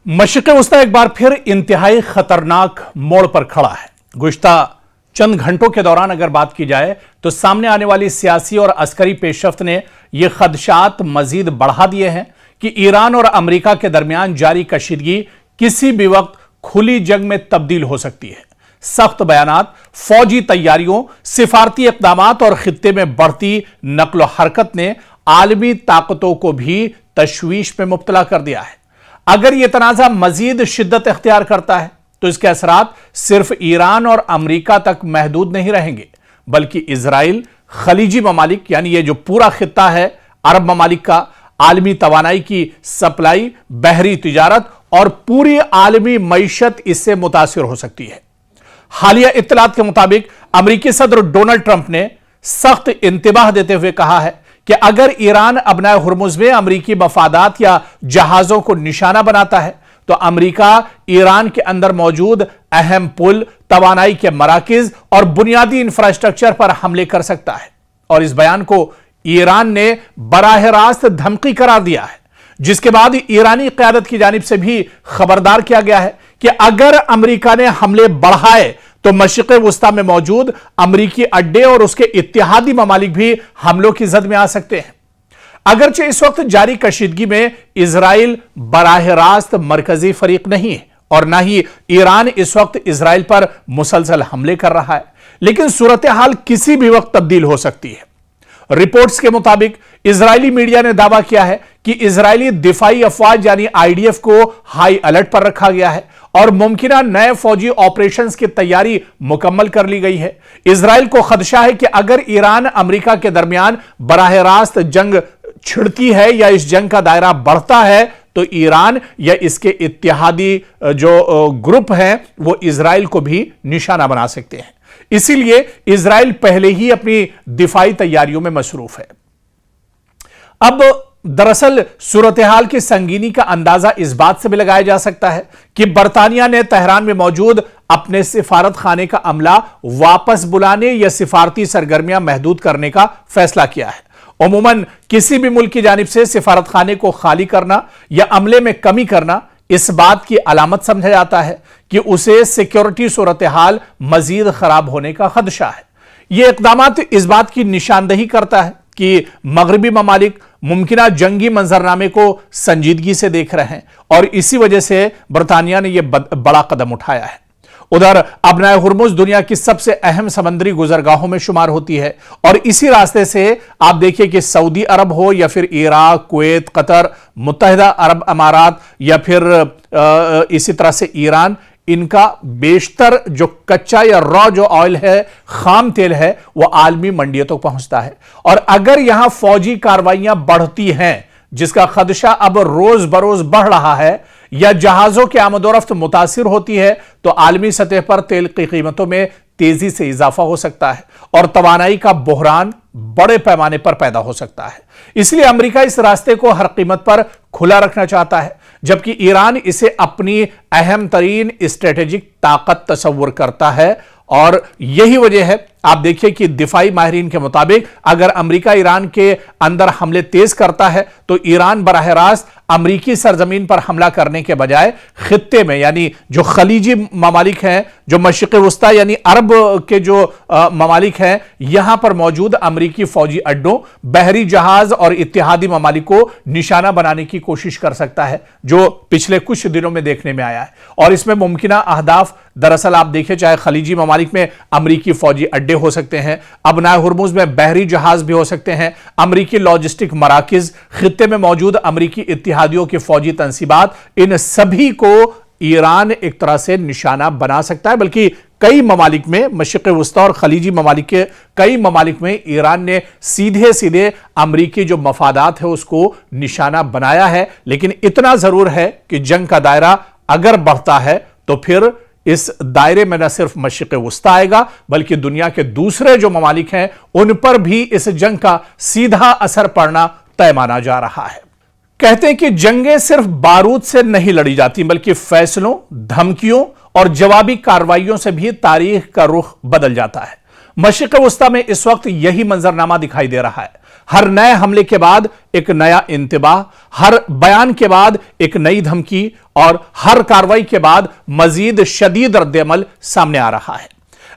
मशरिक़ वस्ता एक बार फिर इंतहाई खतरनाक मोड़ पर खड़ा है। गुज़िश्ता चंद घंटों के दौरान अगर बात की जाए तो सामने आने वाली सियासी और अस्करी पेशरफ्त ने यह खदशात मजीद बढ़ा दिए हैं कि ईरान और अमेरिका के दरमियान जारी कशीदगी किसी भी वक्त खुली जंग में तब्दील हो सकती है। सख्त बयानात, फौजी तैयारियों, सिफारती इक़दामात और खित्ते में बढ़ती नक्ल हरकत ने आलमी ताकतों को भी तशवीश में मुब्तला कर दिया है। अगर यह तनाज़ा मजीद शिद्दत इख्तियार करता है तो इसके असरात सिर्फ ईरान और अमेरिका तक महदूद नहीं रहेंगे, बल्कि इजराइल, खलीजी ममालिक यानी यह जो पूरा खित्ता है अरब ममालिक का, आलमी तवानाई की सप्लाई, बहरी तिजारत और पूरी आलमी मईशत इससे मुतासिर हो सकती है। हालिया इत्तलात के मुताबिक अमेरिकी सदर डोनाल्ड ट्रंप ने सख्त इंतबाह देते हुए कहा है कि अगर ईरान अबनाए हुर्मुज़ में अमेरिकी मफादात या जहाजों को निशाना बनाता है तो अमेरिका ईरान के अंदर मौजूद अहम पुल, तवानाई के मराकिज और बुनियादी इंफ्रास्ट्रक्चर पर हमले कर सकता है। और इस बयान को ईरान ने बराह रास्त धमकी करार दिया है, जिसके बाद ईरानी क़यादत की जानिब से भी खबरदार किया गया है कि अगर अमेरिका ने हमले बढ़ाए तो मशरिक़ वस्ता में मौजूद अमेरिकी अड्डे और उसके इत्तेहादी ममालिक भी हमलों की जद में आ सकते हैं। अगरचे इस वक्त जारी कशीदगी में इजराइल बराह रास्त मरकजी फरीक नहीं है और ना ही ईरान इस वक्त इजराइल पर मुसलसल हमले कर रहा है, लेकिन सूरत हाल किसी भी वक्त तब्दील हो सकती है। रिपोर्ट्स के मुताबिक इजरायली मीडिया ने दावा किया है कि इजरायली दिफाई अफवाज यानी आईडीएफ को हाई अलर्ट पर रखा गया है और मुमकिना नए फौजी ऑपरेशंस की तैयारी मुकम्मल कर ली गई है। इजराइल को खदशा है कि अगर ईरान अमेरिका के दरमियान बराह रास्त जंग छिड़ती है या इस जंग का दायरा बढ़ता है तो ईरान या इसके इत्तेहादी जो ग्रुप हैं वो इजराइल को भी निशाना बना सकते हैं। इसीलिए इजराइल पहले ही अपनी दिफाई तैयारियों में मसरूफ है। अब दरअसल सूरत हाल की संगीनी का अंदाजा इस बात से भी लगाया जा सकता है कि बरतानिया ने तेहरान में मौजूद अपने सिफारत खाने का अमला वापस बुलाने या सिफारती सरगर्मियां महदूद करने का फैसला किया है। उमूमन किसी भी मुल्क की जानिब से सिफारत खाने को खाली करना या अमले में कमी करना इस बात की अलामत समझा जाता है कि उसे सिक्योरिटी सूरत हाल मजीद खराब होने का खदशा है। यह इकदामात इस बात की निशानदही करता है कि मगरबी ममालिक मुमकिना जंगी मंजरनामे को संजीदगी से देख रहे हैं और इसी वजह से बरतानिया ने यह बड़ा कदम उठाया है। उधर अबनाए हुर्मुज़ दुनिया की सबसे अहम समंदरी गुजरगाहों में शुमार होती है और इसी रास्ते से आप देखिए कि सऊदी अरब हो या फिर इराक, कुवैत, कतर, मुत्तहिदा अरब अमारात या फिर इसी तरह से ईरान, इनका बेशतर जो कच्चा या रॉ जो ऑयल है, खाम तेल है, वो आलमी मंडियों तक पहुंचता है। और अगर यहां फौजी कार्रवाइयां बढ़ती हैं, जिसका खदशा अब रोज बरोज बढ़ रहा है, या जहाजों की आमदोरफ्त मुतासिर होती है तो आलमी सतह पर तेल की कीमतों में तेजी से इजाफा हो सकता है और तवानाई का बहरान बड़े पैमाने पर पैदा हो सकता है। इसलिए अमेरिका इस रास्ते को हर कीमत पर खुला रखना चाहता है, जबकि ईरान इसे अपनी अहम तरीन स्ट्रेटेजिक ताकत तस्वुर करता है। और यही वजह है, आप देखिए कि दिफाई माहिरीन के मुताबिक अगर अमेरिका ईरान के अंदर हमले तेज करता है तो ईरान बराह रास्त अमेरिकी सरजमीन पर हमला करने के बजाय खित्ते में यानी जो खलीजी ममालिक हैं, जो मशरिक़ वस्ता यानी अरब के जो ममालिक हैं, यहां पर मौजूद अमेरिकी फौजी अड्डों, बहरी जहाज और इत्तेहादी ममालिक को निशाना बनाने की कोशिश कर सकता है, जो पिछले कुछ दिनों में देखने में आया है। और इसमें मुमकिना अहदाफ दरअसल आप देखिए, चाहे खलीजी ममालिक में अमेरिकी फौजी अड्डे हो सकते हैं, अबनाए हुर्मुज़ में बहरी जहाज भी हो सकते हैं, अमेरिकी लॉजिस्टिक मराकिज, खित्ते में मौजूद अमेरिकी इत्तेहादियों की फौजी तंसीबात, इन सभी को ईरान एक तरह से निशाना बना सकता है। बल्कि कई ममालिक में, मशरिक़ वस्ता और खलीजी ममालिक के कई ममालिक में ईरान ने सीधे सीधे अमेरिकी जो मफादात है उसको निशाना बनाया है। लेकिन इतना जरूर है कि जंग का दायरा अगर बढ़ता है तो फिर इस दायरे में न सिर्फ मशरिक़ वस्ता आएगा, बल्कि दुनिया के दूसरे जो ममालिक हैं उन पर भी इस जंग का सीधा असर पड़ना तय माना जा रहा है। कहते हैं कि जंगें सिर्फ बारूद से नहीं लड़ी जाती, बल्कि फैसलों, धमकियों और जवाबी कार्रवाइयों से भी तारीख का रुख बदल जाता है। मशरिक़ वस्ता में इस वक्त यही मंजरनामा दिखाई दे रहा है। हर नए हमले के बाद एक नया इंतबाह, हर बयान के बाद एक नई धमकी और हर कार्रवाई के बाद मजीद शदीद रद्द-ए-अमल सामने आ रहा है।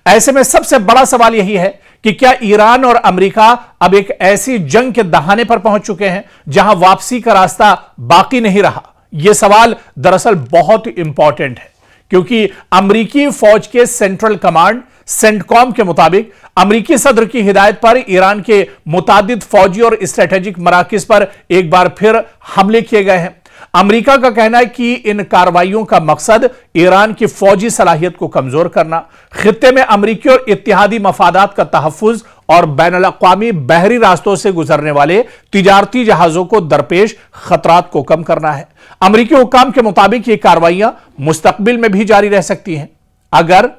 ऐसे में सबसे बड़ा सवाल यही है कि क्या ईरान और अमेरिका अब एक ऐसी जंग के दहाने पर पहुंच चुके हैं जहां वापसी का रास्ता बाकी नहीं रहा? यह सवाल दरअसल बहुत इंपॉर्टेंट है, क्योंकि अमेरिकी फौज के सेंट्रल कमांड सेंटकॉम के मुताबिक अमेरिकी सदर की हिदायत पर ईरान के मुतादिद फौजी और स्ट्रेटेजिक मराकिज पर एक बार फिर हमले किए गए हैं। अमेरिका का कहना है कि इन कार्रवाइयों का मकसद ईरान की फौजी सलाहियत को कमजोर करना, खित्ते में अमेरिकी और इत्तेहादी मफादात का तहफ्फुज और बैनुल-अक़वामी बहरी रास्तों से गुजरने वाले तिजारती जहाजों को दरपेश खतरात को कम करना है। अमेरिकी हुक्काम के मुताबिक ये कार्रवाइयां मुस्तकबिल में भी जारी रह सकती हैं अगर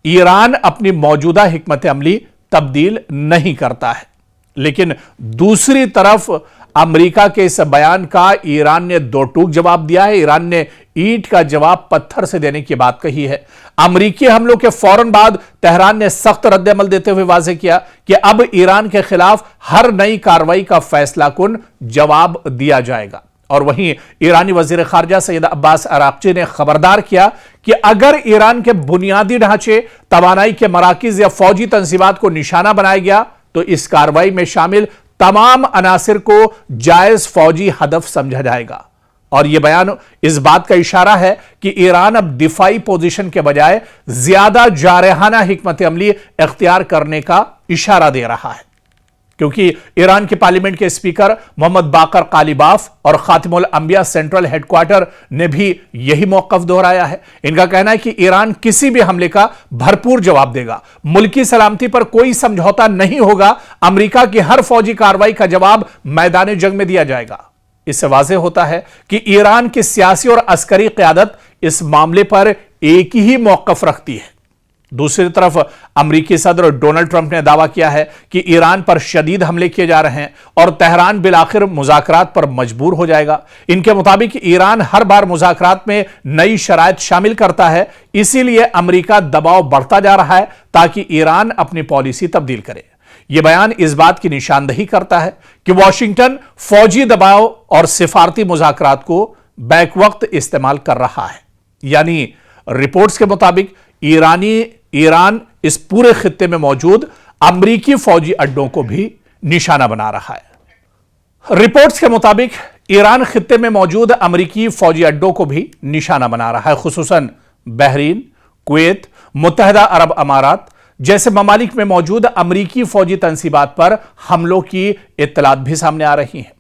ईरान अपनी मौजूदा हिकमत अमली तब्दील नहीं करता है। लेकिन दूसरी तरफ अमेरिका के इस बयान का ईरान ने दो टूक जवाब दिया है। ईरान ने ईंट का जवाब पत्थर से देने की बात कही है। अमेरिकी हमलों के फौरन बाद तेहरान ने सख्त रद्द-ए-अमल देते हुए वाज़ेह किया कि अब ईरान के खिलाफ हर नई कार्रवाई का फैसला कुन जवाब दिया जाएगा। और वहीं ईरानी वजीर खारजा सैयद अब्बास अराक्ची ने खबरदार किया कि अगर ईरान के बुनियादी ढांचे, तवानाई के मराकिज या फौजी तंजीमात को निशाना बनाया गया तो इस कार्रवाई में शामिल तमाम अनासिर को जायज फौजी हदफ समझा जाएगा। और यह बयान इस बात का इशारा है कि ईरान अब दिफाई पोजीशन के बजाय ज्यादा जारहाना हिकमत अमली इख्तियार करने का इशारा दे रहा है, क्योंकि ईरान के पार्लियामेंट के स्पीकर मोहम्मद बाकर कालिबाफ और खातिमुल अंबिया सेंट्रल हेडक्वार्टर ने भी यही मौक़िफ़ दोहराया है। इनका कहना है कि ईरान किसी भी हमले का भरपूर जवाब देगा, मुल्की सलामती पर कोई समझौता नहीं होगा, अमेरिका की हर फौजी कार्रवाई का जवाब मैदान जंग में दिया जाएगा। इससे वाज़ेह होता है कि ईरान की सियासी और अस्करी क़यादत इस मामले पर एक ही मौक़िफ़ रखती है। दूसरी तरफ अमेरिकी सदर डोनाल्ड ट्रंप ने दावा किया है कि ईरान पर शदीद हमले किए जा रहे हैं और तेहरान बिलाखिर मुज़ाकरात पर मजबूर हो जाएगा। इनके मुताबिक ईरान हर बार मुज़ाकरात में नई शराइत शामिल करता है, इसीलिए अमेरिका दबाव बढ़ता जा रहा है ताकि ईरान अपनी पॉलिसी तब्दील करे। यह बयान इस बात की निशानदही करता है कि वॉशिंगटन फौजी दबाव और सिफारती मुज़ाकरात को बैक वक्त इस्तेमाल कर रहा है। यानी रिपोर्ट्स के मुताबिक ईरान इस पूरे खित्ते में मौजूद अमेरिकी फौजी अड्डों को भी निशाना बना रहा है। रिपोर्ट्स के मुताबिक ईरान खित्ते में मौजूद अमेरिकी फौजी अड्डों को भी निशाना बना रहा है, खुसूसन बहरीन, कुवैत, मुत्तहिदा अरब अमारात जैसे ममालिक में मौजूद अमेरिकी फौजी तंसीबात पर हमलों की इत्तलात भी सामने आ रही हैं।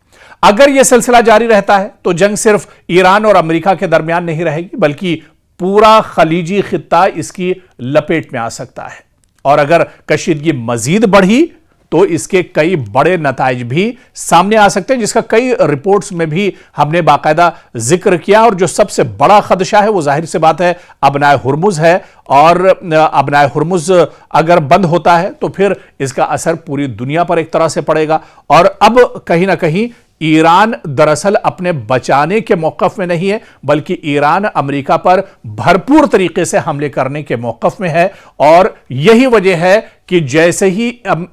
अगर यह सिलसिला जारी रहता है तो जंग सिर्फ ईरान और अमेरिका के दरमियान नहीं रहेगी, बल्कि पूरा खलीजी खित्ता इसकी लपेट में आ सकता है। और अगर कशीदगी मजीद बढ़ी तो इसके कई बड़े नताइज भी सामने आ सकते हैं, जिसका कई रिपोर्ट्स में भी हमने बाकायदा जिक्र किया। और जो सबसे बड़ा खदशा है वो जाहिर सी बात है अबनाए हुर्मुज है, और अबनाए हुर्मुज अगर बंद होता है तो फिर इसका असर पूरी दुनिया पर एक तरह से पड़ेगा। और अब कहीं ना कहीं ईरान दरअसल अपने बचाने के मौक़िफ़ में नहीं है, बल्कि ईरान अमेरिका पर भरपूर तरीके से हमले करने के मौक़िफ़ में है। और यही वजह है कि जैसे ही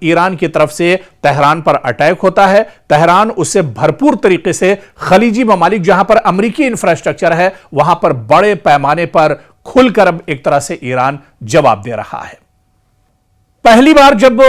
ईरान की तरफ से तेहरान पर अटैक होता है, तेहरान उससे भरपूर तरीके से खलीजी ममालिक जहां पर अमेरिकी इंफ्रास्ट्रक्चर है वहां पर बड़े पैमाने पर खुलकर एक तरह से ईरान जवाब दे रहा है। पहली बार जब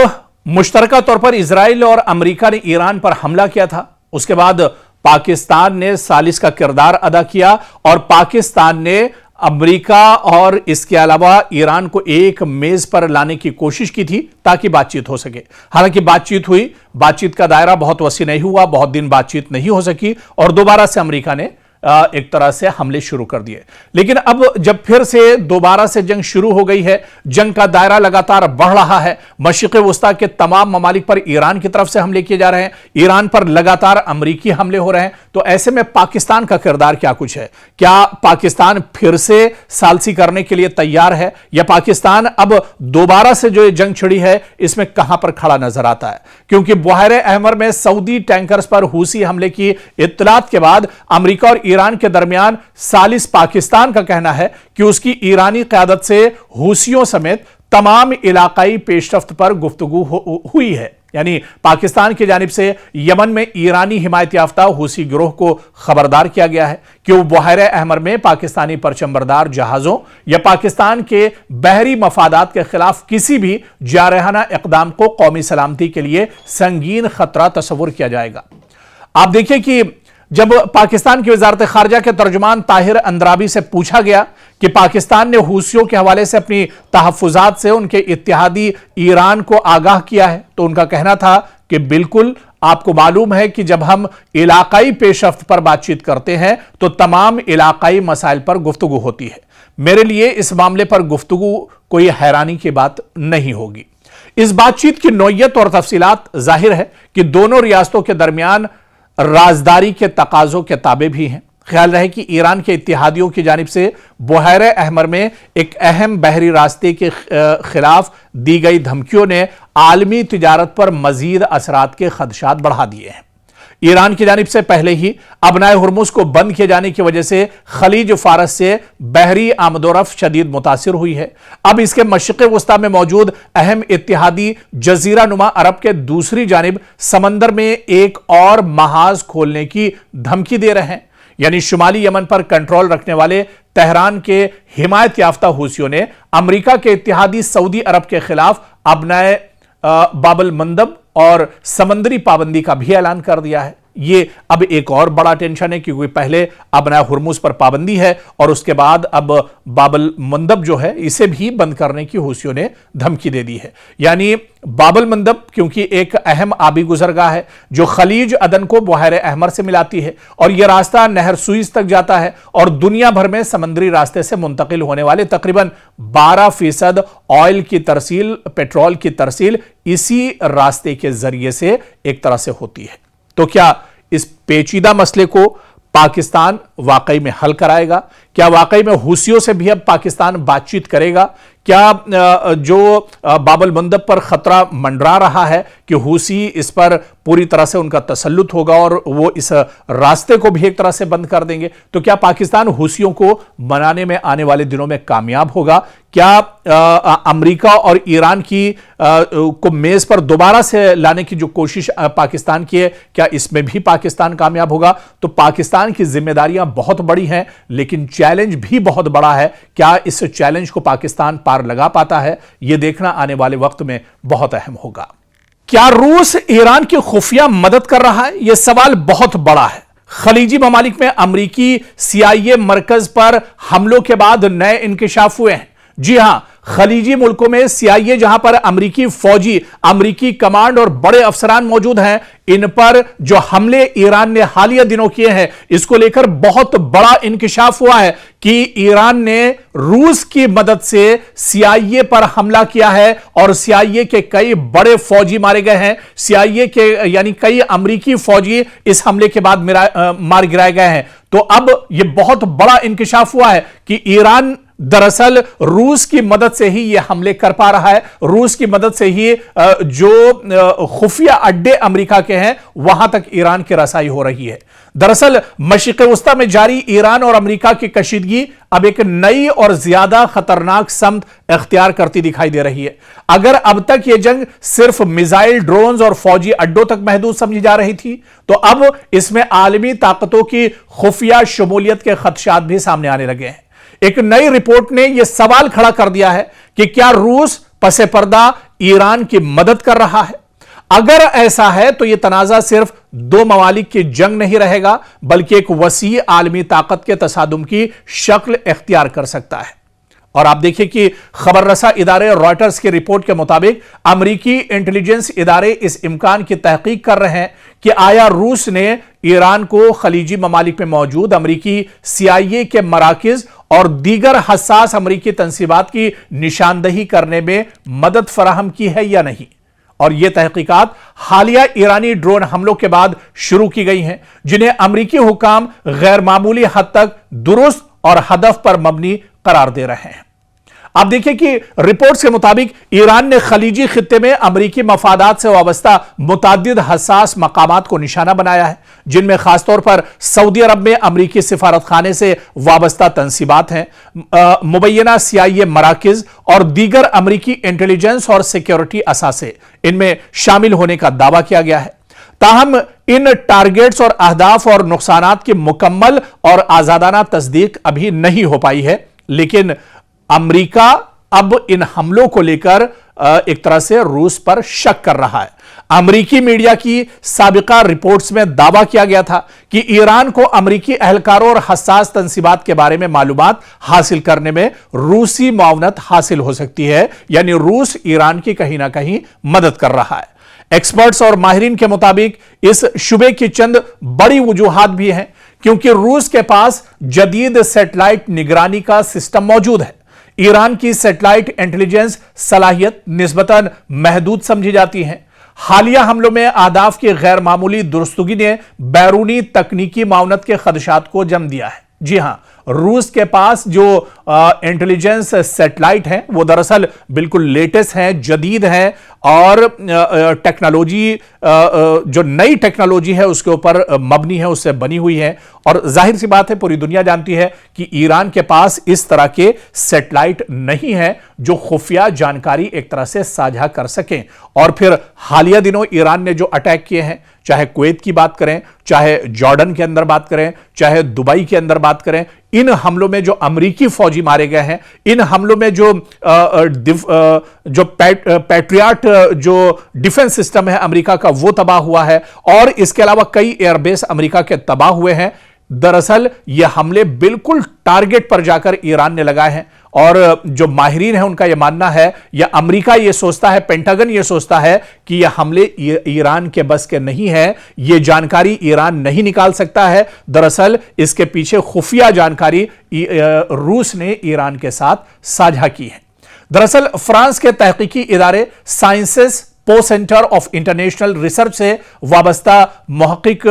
मुश्तरका तौर पर इजराइल और अमेरिका ने ईरान पर हमला किया था, उसके बाद पाकिस्तान ने सालिस का किरदार अदा किया और पाकिस्तान ने अमेरिका और इसके अलावा ईरान को एक मेज पर लाने की कोशिश की थी ताकि बातचीत हो सके। हालांकि बातचीत हुई, बातचीत का दायरा बहुत वसी नहीं हुआ, बहुत दिन बातचीत नहीं हो सकी और दोबारा से अमेरिका ने एक तरह से हमले शुरू कर दिए। लेकिन अब जब फिर से दोबारा से जंग शुरू हो गई है, जंग का दायरा लगातार बढ़ रहा है, मशरिक़ वस्ता के तमाम ममालिक पर ईरान की तरफ से हमले किए जा रहे हैं, ईरान पर लगातार अमेरिकी हमले हो रहे हैं, तो ऐसे में पाकिस्तान का किरदार क्या कुछ है? क्या पाकिस्तान फिर से सालसी करने के लिए तैयार है, या पाकिस्तान अब दोबारा से जो ये जंग छिड़ी है इसमें कहां पर खड़ा नजर आता है? क्योंकि बुहारे अहमर में सऊदी टैंकर्स पर हूसी हमले की इत्तलात के बाद अमेरिका और ईरान के दरमियान सालिस पाकिस्तान का कहना है कि उसकी ईरानी क़यादत से हूसियों समेत तमाम इलाकाई पेशरफ्त पर गुफ्तगू हुई है। यानी पाकिस्तान की जानिब से यमन में ईरानी हिमायत याफ्ता हूसी गिरोह को खबरदार किया गया है कि वो बहरे अहमर में पाकिस्तानी परचमबरदार जहाजों या पाकिस्तान के बहरी मफादात के खिलाफ किसी भी जारहाना इक़दाम को कौमी सलामती के लिए संगीन खतरा तस्वुर किया जाएगा। आप देखिए कि जब पाकिस्तान की वजारत खारजा के तर्जुमान ताहिर अंद्राबी से पूछा गया कि पाकिस्तान ने हूसियों के हवाले से अपनी तहफ़्फ़ुज़ात से उनके इत्तेहादी ईरान को आगाह किया है, तो उनका कहना था कि बिल्कुल आपको मालूम है कि जब हम इलाकाई पेशरफ्त पर बातचीत करते हैं तो तमाम इलाकाई मसाइल पर गुफ्तगू होती है। मेरे लिए इस मामले पर गुफ्तगू कोई हैरानी की बात नहीं होगी। इस बातचीत की नौयत और तफसीलात जाहिर है कि दोनों रियासतों के दरमियान राजदारी के तकाजों के ताबे भी हैं। ख्याल रहे कि ईरान के इत्तेहादियों की जानिब से बहरे अहमर में एक अहम बहरी रास्ते के खिलाफ दी गई धमकियों ने आलमी तिजारत पर मजीद असरात के खदशात बढ़ा दिए हैं। ईरान की जानिब से पहले ही अबनाए हुर्मुज को बंद किए जाने की वजह से खलीज फारस से बहरी आमदोरफ शदीद मुतासिर हुई है। अब इसके मशरिक़ वस्ता में मौजूद अहम इत्तेहादी जजीरा नुमा अरब के दूसरी जानिब समंदर में एक और महाज खोलने की धमकी दे रहे हैं। यानी शुमाली यमन पर कंट्रोल रखने वाले तेहरान के हिमायत याफ्ता हूसियों ने अमेरिका के इत्तेहादी सऊदी अरब के खिलाफ अबनाए बाबल मंदब और समंदरी पाबंदी का भी ऐलान कर दिया है। ये अब एक और बड़ा टेंशन है क्योंकि पहले अबनाए हुर्मुज पर पाबंदी है और उसके बाद अब बाबल मंदब जो है इसे भी बंद करने की हूसियों ने धमकी दे दी है। यानी बाबल मंदब क्योंकि एक अहम आबी गुजरगाह है जो खलीज अदन को बहरे अहमर से मिलाती है और यह रास्ता नहर सुइज तक जाता है और दुनिया भर में समंदरी रास्ते से मुंतकिल होने वाले तकरीबन 12% ऑयल की तरसील, पेट्रोल की तरसील इसी रास्ते के जरिए से एक तरह से होती है। तो क्या इस पेचीदा मसले को पाकिस्तान वाकई में हल कराएगा? क्या वाकई में हूसियों से भी अब पाकिस्तान बातचीत करेगा? क्या जो बाबल मंदब पर खतरा मंडरा रहा है कि हूसी इस पर पूरी तरह से उनका तसल्लुत होगा और वो इस रास्ते को भी एक तरह से बंद कर देंगे, तो क्या पाकिस्तान हूसियों को मनाने में आने वाले दिनों में कामयाब होगा? क्या अमेरिका और ईरान की को मेज पर दोबारा से लाने की जो कोशिश पाकिस्तान की है, क्या इसमें भी पाकिस्तान कामयाब होगा? तो पाकिस्तान की जिम्मेदारियां बहुत बड़ी हैं लेकिन चैलेंज भी बहुत बड़ा है। क्या इस चैलेंज को पाकिस्तान पार लगा पाता है? यह देखना आने वाले वक्त में बहुत अहम होगा। क्या रूस ईरान की खुफिया मदद कर रहा है? यह सवाल बहुत बड़ा है। खलीजी ममालिक में अमरीकी CIA मरकज पर हमलों के बाद नए इंकिशाफ हुए हैं। जी हां, खलीजी मुल्कों में CIA जहां पर अमरीकी फौजी, अमरीकी कमांड और बड़े अफसरान मौजूद हैं, इन पर जो हमले ईरान ने हालिया दिनों किए हैं, इसको लेकर बहुत बड़ा इंकिशाफ हुआ है कि ईरान ने रूस की मदद से CIA पर हमला किया है और CIA के कई बड़े फौजी मारे गए हैं। CIA के यानी कई अमरीकी फौजी इस हमले के बाद मार गिराए गए हैं। तो अब यह बहुत बड़ा इंकिशाफ हुआ है कि ईरान दरअसल रूस की मदद से ही यह हमले कर पा रहा है। रूस की मदद से ही जो खुफिया अड्डे अमेरिका के हैं वहां तक ईरान की रसाई हो रही है। दरअसल मशरिक़ वस्ता में जारी ईरान और अमेरिका की कशीदगी अब एक नई और ज्यादा खतरनाक समत इख्तियार करती दिखाई दे रही है। अगर अब तक यह जंग सिर्फ मिसाइल, ड्रोन्स और फौजी अड्डों तक महदूद समझी जा रही थी, तो अब इसमें आलमी ताकतों की खुफिया शमूलियत के खदशात भी सामने आने लगे हैं। एक नई रिपोर्ट ने यह सवाल खड़ा कर दिया है कि क्या रूस पसे पर्दा ईरान की मदद कर रहा है? अगर ऐसा है तो यह तनाजा सिर्फ दो ममालिक की जंग नहीं रहेगा बल्कि एक वसी आलमी ताकत के तसादुम की शक्ल इख्तियार कर सकता है। और आप देखिए कि खबर रसा इदारे रॉयटर्स की रिपोर्ट के मुताबिक अमरीकी इंटेलिजेंस इदारे इस इम्कान की तहकीक कर रहे हैं कि आया रूस ने ईरान को खलीजी ममालिक में मौजूद अमरीकी CIA के मराकिज और दीगर हसास अमरीकी तंसीबात की निशानदही करने में मदद फराहम की है या नहीं। और यह तहकीकात हालिया ईरानी ड्रोन हमलों के बाद शुरू की गई हैं, जिन्हें अमरीकी हुकाम गैर मामूली हद तक दुरुस्त और हदफ पर मबनी करार दे रहे हैं। आप देखिए कि रिपोर्ट्स के मुताबिक ईरान ने खलीजी खित्ते में अमरीकी मफादात से वाबस्ता मुतअद्दिद हसास मकामात को निशाना बनाया है, जिनमें खासतौर पर सऊदी अरब में अमरीकी सिफारत खाने से वाबस्ता तंसीबात हैं, मुबैना CIA मराकिज और दीगर अमरीकी इंटेलिजेंस और सिक्योरिटी असासे इनमें शामिल होने का दावा किया गया है। ताहम इन टारगेट्स और अहदाफ और नुकसानात की मुकम्मल और आजादाना तस्दीक अभी नहीं हो पाई है, लेकिन अमेरिका अब इन हमलों को लेकर एक तरह से रूस पर शक कर रहा है। अमेरिकी मीडिया की साबिका रिपोर्ट्स में दावा किया गया था कि ईरान को अमेरिकी अहलकारों और हसास तंसीबात के बारे में मालूमात हासिल करने में रूसी मुआवनत हासिल हो सकती है, यानी रूस ईरान की कहीं ना कहीं मदद कर रहा है। एक्सपर्ट्स और माहिरीन के मुताबिक इस शुबे की चंद बड़ी वजूहात भी हैं, क्योंकि रूस के पास जदीद सैटेलाइट निगरानी का सिस्टम मौजूद है। ईरान की सैटेलाइट इंटेलिजेंस सलाहियत निस्बतन महदूद समझी जाती है। हालिया हमलों में अहदाफ की गैर मामूली दुरुस्तगी ने बैरूनी तकनीकी माउनत के खदशात को जन्म दिया है। जी हां, रूस के पास जो इंटेलिजेंस सैटेलाइट हैं वो दरअसल बिल्कुल लेटेस्ट हैं, जदीद हैं और टेक्नोलॉजी जो नई टेक्नोलॉजी है उसके ऊपर मबनी है, उससे बनी हुई है। और जाहिर सी बात है, पूरी दुनिया जानती है कि ईरान के पास इस तरह के सैटेलाइट नहीं है जो खुफिया जानकारी एक तरह से साझा कर सकें। और फिर हालिया दिनों ईरान ने जो अटैक किए हैं, चाहे कुवैत की बात करें, चाहे जॉर्डन के अंदर बात करें, चाहे दुबई के अंदर बात करें, इन हमलों में जो अमरीकी फौजी मारे गए हैं, इन हमलों में जो पैट्रियट जो डिफेंस सिस्टम है अमेरिका का वो तबाह हुआ है, और इसके अलावा कई एयरबेस अमेरिका के तबाह हुए हैं। दरअसल ये हमले बिल्कुल टारगेट पर जाकर ईरान ने लगाए हैं। और जो माहिरीन है उनका यह मानना है, या अमेरिका ये सोचता है, पेंटागन ये सोचता है कि यह हमले ईरान के बस के नहीं है, ये जानकारी ईरान नहीं निकाल सकता है। दरअसल इसके पीछे खुफिया जानकारी रूस ने ईरान के साथ साझा की है। दरअसल फ्रांस के तहकीकी इदारे साइंसेस पो सेंटर ऑफ इंटरनेशनल रिसर्च से वाबस्ता मुहक्किक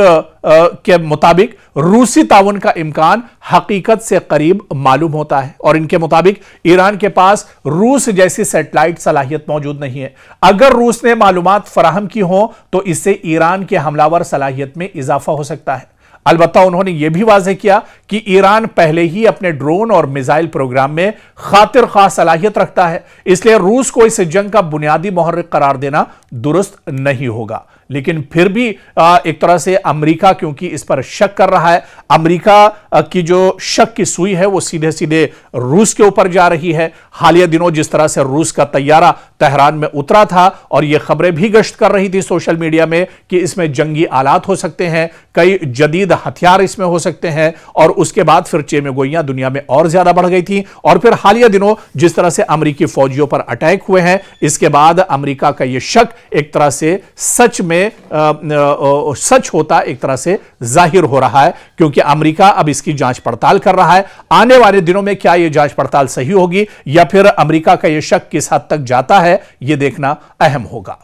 के मुताबिक रूसी ताउन का इम्कान हकीकत से करीब मालूम होता है, और इनके मुताबिक ईरान के पास रूस जैसी सैटेलाइट सलाहियत मौजूद नहीं है। अगर रूस ने मालूमात फराहम की हो तो इससे ईरान के हमलावर सलाहियत में इजाफा हो सकता है। अलबत्ता उन्होंने यह भी वाज़ेह किया कि ईरान पहले ही अपने ड्रोन और मिसाइल प्रोग्राम में खातिर खा सलाहियत रखता है, इसलिए रूस को इस जंग का बुनियादी मुहर्रिक करार देना दुरुस्त नहीं होगा। लेकिन फिर भी एक तरह से अमेरिका क्योंकि इस पर शक कर रहा है, अमेरिका की जो शक की सुई है वो सीधे सीधे रूस के ऊपर जा रही है। हालिया दिनों जिस तरह से रूस का तैयारा तेहरान में उतरा था और ये खबरें भी गश्त कर रही थी सोशल मीडिया में कि इसमें जंगी आलात हो सकते हैं, कई जदीद हथियार इसमें हो सकते हैं, और उसके बाद फिर चेमेगोइयां दुनिया में और ज्यादा बढ़ गई थी। और फिर हालिया दिनों जिस तरह से अमेरिकी फौजियों पर अटैक हुए हैं, इसके बाद अमेरिका का यह शक एक तरह से सच में सच होता एक तरह से जाहिर हो रहा है, क्योंकि अमेरिका अब इसकी जांच पड़ताल कर रहा है। आने वाले दिनों में क्या यह जांच पड़ताल सही होगी या फिर अमेरिका का यह शक किस हद तक जाता है, यह देखना अहम होगा।